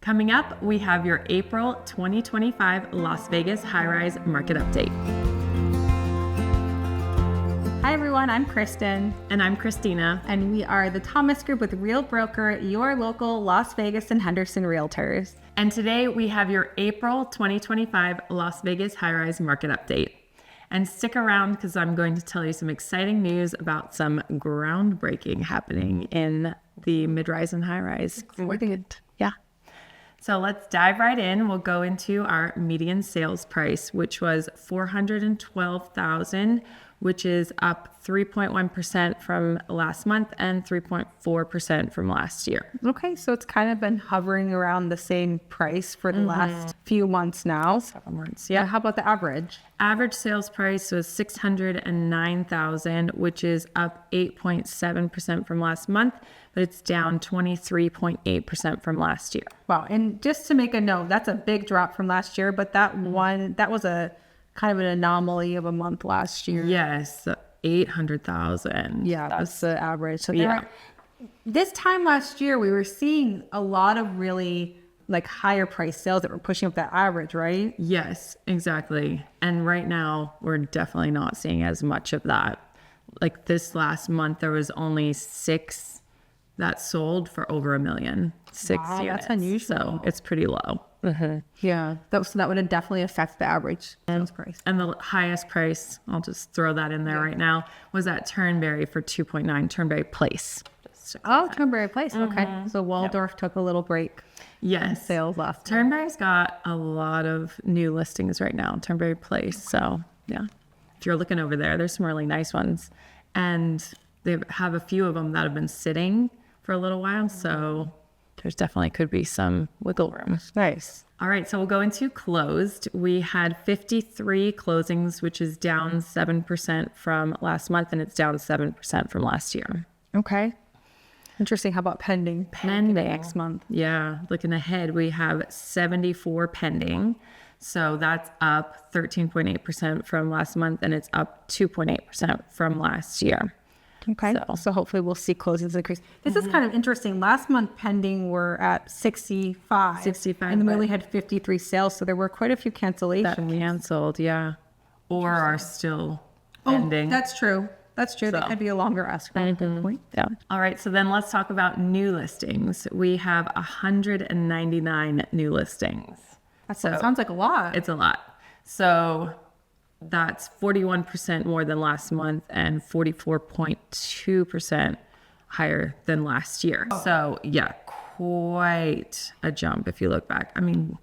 Coming up, we have your April 2025 Las Vegas high-rise market update. Hi everyone, I'm Kristen. And I'm Christina. And we are the Thomas Group with Real Broker, your local Las Vegas and Henderson realtors. And today we have your April 2025 Las Vegas high-rise market update. And stick around because I'm going to tell you some exciting news about some groundbreaking happening in the mid-rise and high-rise market. Yeah. So let's dive right in. We'll go into our median sales price, which was $412,000, which is up 3.1% from last month and 3.4% from last year. Okay, so it's kind of been hovering around the same price for the last few months now. Several months, yeah. How about the average? Average sales price was $609,000, which is up 8.7% from last month, but it's down 23.8% from last year. Wow, and just to make a note, that's a big drop from last year, but that was a kind of an anomaly of a month last year. Yes, 800,000. Yeah, that's the average. So yeah. This time last year, we were seeing a lot of really like higher price sales that were pushing up that average, right? Yes, exactly. And right now, we're definitely not seeing as much of that. Like this last month, there was only 6 that sold for over $1 million. 6 Wow, units. that's unusual. So it's pretty low. Yeah, so that would definitely affect the average sales price. And the highest price, I'll just throw that in there right now, was at Turnberry for 2.9, Turnberry Place. Oh, Turnberry Place. Okay. So Waldorf took a little break. Yes. Sales last year. Turnberry's got a lot of new listings right now, Turnberry Place. So yeah, if you're looking over there, there's some really nice ones. And they have a few of them that have been sitting for a little while. So there's definitely could be some wiggle room. Nice. All right, so we'll go into closed. We had 53 closings, which is down 7% from last month, and it's down 7% from last year. Okay. Interesting. How about pending? Pending. Next month. Yeah, looking ahead, we have 74 pending. So that's up 13.8% from last month, and it's up 2.8% from last year. Okay. So hopefully we'll see closings increase. This is kind of interesting. Last month pending were at 65. 65. And then we only had 53 sales. So there were quite a few cancellations. That canceled, yeah. Or are still pending. Oh, that's true. That's true. That could be a longer escrow at that point. Yeah. All right. So then let's talk about new listings. We have 199 new listings. That sounds like a lot. It's a lot. So that's 41% more than last month and 44.2% higher than last year. So yeah, quite a jump if you look back. I mean,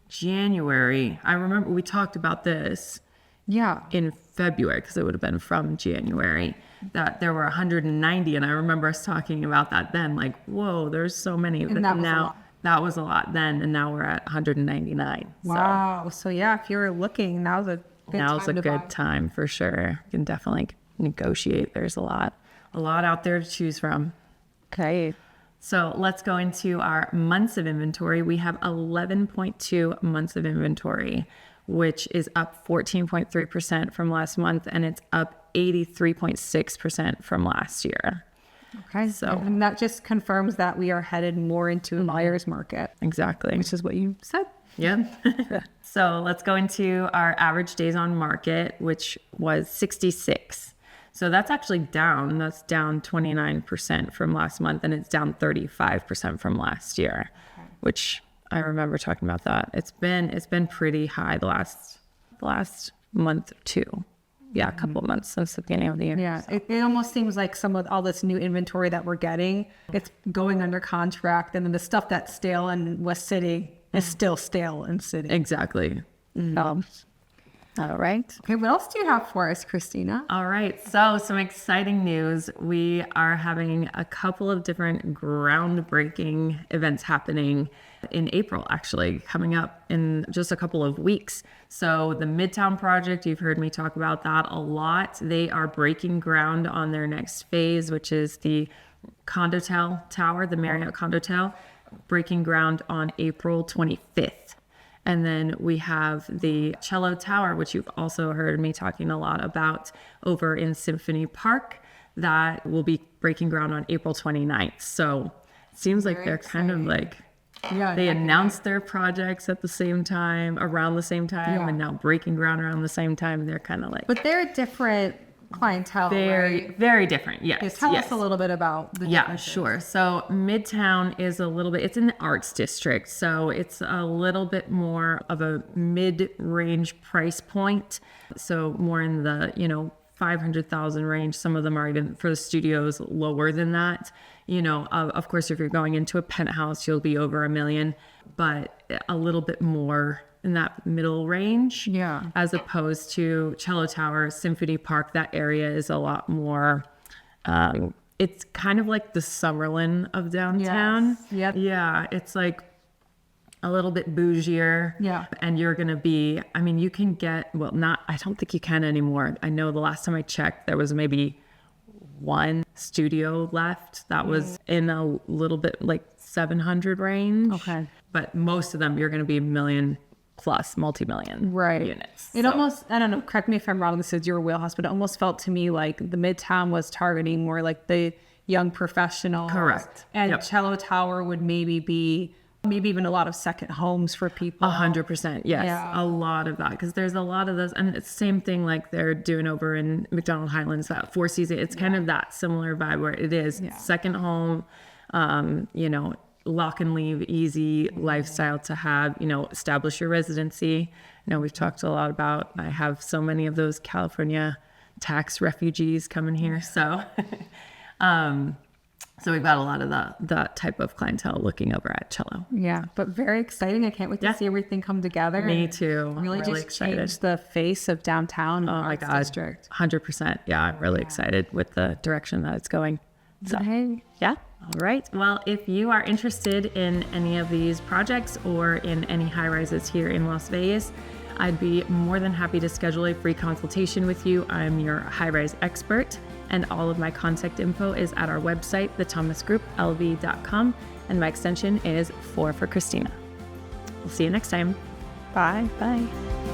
January, I remember we talked about this in February because it would have been from January that there were 190. And I remember us talking about that then, like, whoa, there's so many. And that was a lot. That was a lot then. And now we're at 199. Wow. So yeah, if you're looking, now's a good time for sure. You can definitely negotiate. There's a lot out there to choose from. Okay. So let's go into our months of inventory. We have 11.2 months of inventory, which is up 14.3% from last month, and it's up 83.6% from last year. Okay. So and that just confirms that we are headed more into a buyer's market. Exactly. Which is what you said. Yeah. So let's go into our average days on market, which was 66. So that's actually down. That's down 29% from last month, and it's down 35% from last year, which I remember talking about that. It's been pretty high the last month or two. Yeah, a couple of months since the beginning of the year. Yeah, it almost seems like some of all this new inventory that we're getting, it's going under contract, and then the stuff that's stale and was sitting is still stale and sitting. Exactly. All right. Okay, what else do you have for us, Christina? All right, so some exciting news. We are having a couple of different groundbreaking events happening in April, actually, coming up in just a couple of weeks. So the Midtown project, you've heard me talk about that a lot. They are breaking ground on their next phase, which is the condotel tower, the Marriott condotel, breaking ground on April 25th. And then we have the Cello Tower, which you've also heard me talking a lot about over in Symphony Park, that will be breaking ground on April 29th. So it seems like they're kind of like Yeah, They heck yeah. announced their projects at the same time, around the same time, Yeah. and now breaking ground around the same time. And they're kind of like But they're a different clientele, very, right? very different. Yes. Yeah, tell yes. us a little bit about the Yeah, differences. sure. So Midtown is a little bit, it's in the arts district. So it's a little bit more of a mid-range price point. So more in the, 500,000 range. Some of them are even for the studios lower than that. Of course, if you're going into a penthouse, you'll be over $1 million, but a little bit more in that middle range. Yeah. As opposed to Cello Tower, Symphony Park, that area is a lot more, it's kind of like the Summerlin of downtown. Yes. Yep. Yeah. It's like a little bit bougier. Yeah. And you're going to be, you can get, I don't think you can anymore. I know the last time I checked, there was maybe one studio left that was in a little bit like 700 range. Okay. But most of them, you're going to be million plus, multi-million units. It almost, I don't know, correct me if I'm wrong, this is your wheelhouse, but it almost felt to me like the Midtown was targeting more like the young professionals. Correct. And Yep. Cello Tower would maybe even a lot of second homes for people. 100%. Yes. Yeah. A lot of that. Because there's a lot of those. And it's the same thing like they're doing over in McDonald Highlands, that Four Seasons. It's kind of that similar vibe where it is second home, lock and leave, easy lifestyle to have, establish your residency. We've talked a lot about, I have so many of those California tax refugees coming here. So, so we've got a lot of that type of clientele looking over at Cello. Yeah, but very exciting. I can't wait to see everything come together. Me too. Really just excited. change the face of downtown. Oh my God. District. 100%. Yeah, I'm really excited with the direction that it's going. So, yeah. All right. Well, if you are interested in any of these projects or in any high rises here in Las Vegas, I'd be more than happy to schedule a free consultation with you. I'm your high rise expert, and all of my contact info is at our website, thethomasgrouplv.com, and my extension is 4 for Christina. We'll see you next time. Bye. Bye.